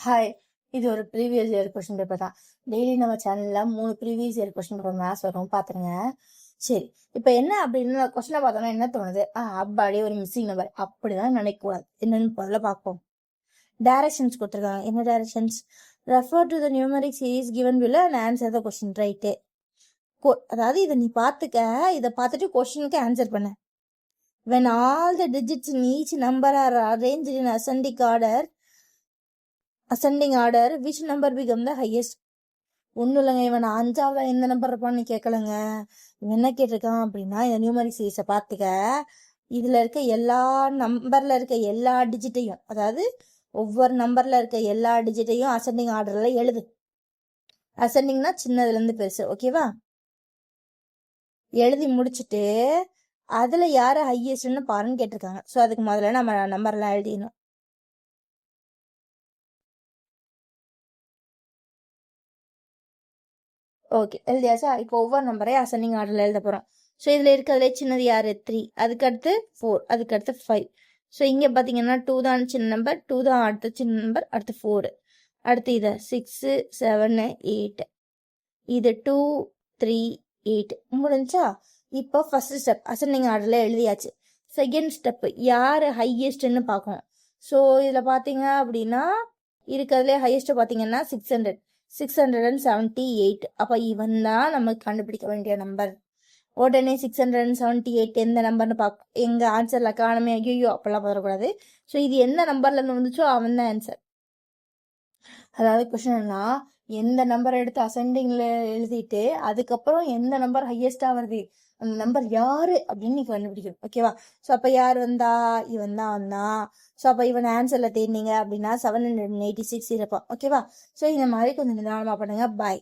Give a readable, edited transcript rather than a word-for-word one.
Hi, இது ஒரு previous year question paper தான். டெய்லி நம்ம சேனல்ல 3 previous year question paper maths வரும், பாத்துருங்க. சரி, இப்ப என்ன அப்படின்னு கொஸ்டினை பார்த்தோம்னா என்ன தோணுது? அப்பாடி ஒரு மிஸ்ஸிங் நம்பர் அப்படிதான் நினைக்க கூடாது. என்னன்னு முதல்ல பார்ப்போம். டைரக்ஷன்ஸ் கொடுத்துருக்காங்க. என்ன directions? Refer to the numeric series given below and answer the question. Right. அதாவது இதை நீ பார்த்துக்க, இதை பார்த்துட்டு கொஸ்டினுக்கு ஆன்சர் பண்ண. when all the digits in each number are arranged in ascending order, which number become the highest? ஒன்றும் இல்லைங்க, இவன் 5வது எந்த நம்பர் இருப்பான்னு கேட்கலங்க. இவன் என்ன கேட்டிருக்கான் அப்படின்னா, இந்த நியூமரிக் சீரீஸை பார்த்துக்க, இதுல இருக்க எல்லா நம்பர்ல இருக்க எல்லா டிஜிட்டையும், அதாவது ஒவ்வொரு நம்பர்ல இருக்க எல்லா டிஜிட்டையும் அசெண்டிங் ஆர்டர்ல எழுது. அசெண்டிங்னா சின்னதுல இருந்து பெருசு, ஓகேவா? எழுதி முடிச்சுட்டு அதுல யாரு ஹையஸ்ட்னு பாருன்னு கேட்டிருக்காங்க. ஸோ அதுக்கு முதல்ல நம்ம நம்பர்லாம் எழுதிடணும். ஓகே, எழுதியாச்சா? இப்போ ஒவ்வொரு நம்பரையும் அசெண்டிங் ஆர்டர்ல எழுத போறோம். ஸோ இதுல இருக்கிறதுலே சின்னது யாரு? 3. அதுக்கடுத்து 4, அதுக்கடுத்து 5. ஸோ இங்க பாத்தீங்கன்னா 2 தான் சின்ன நம்பர், 2 தான் அடுத்த சின்ன நம்பர், அடுத்து 4, அடுத்து இதை 6, 7, 8, இது 2, 3, 8 முடிஞ்சா? இப்போ ஃபர்ஸ்ட் ஸ்டெப் அசெண்டிங் ஆர்டர்ல எழுதியாச்சு. செகண்ட் ஸ்டெப் யாரு ஹையஸ்ட்னு பார்க்கணும். ஸோ இதுல பாத்தீங்க அப்படின்னா இருக்கிறதுலே ஹையஸ்ட் பாத்தீங்கன்னா 678. அப்ப இவன் தான் நமக்கு கண்டுபிடிக்க வேண்டிய நம்பர். உடனே 678 எந்த நம்பர்னு எங்க ஆன்சர்ல காணுமே, ஐயோ அப்பெல்லாம் வரக்கூடாது. ஸோ இது எந்த நம்பர்ல இருந்து வந்துச்சோ அவன் தான் ஆன்சர். அதாவது கொஸ்டின்னா எந்த நம்பர் எடுத்து அசெண்டிங்ல எழுதிட்டு அதுக்கப்புறம் எந்த நம்பர் ஹையஸ்டா வருது, அந்த நம்பர் யாரு அப்படின்னு நீ கண்டுபிடிக்கணும், ஓகேவா? ஸோ அப்ப யார் வந்தா? இவன் தான் வந்தான். ஸோ அப்ப இவன் ஆன்சர்ல தேடினீங்க அப்படின்னா 786 இருப்பான், ஓகேவா? ஸோ இந்த மாதிரி கொஞ்சம் நிதானமா பண்ணுங்க. பாய்.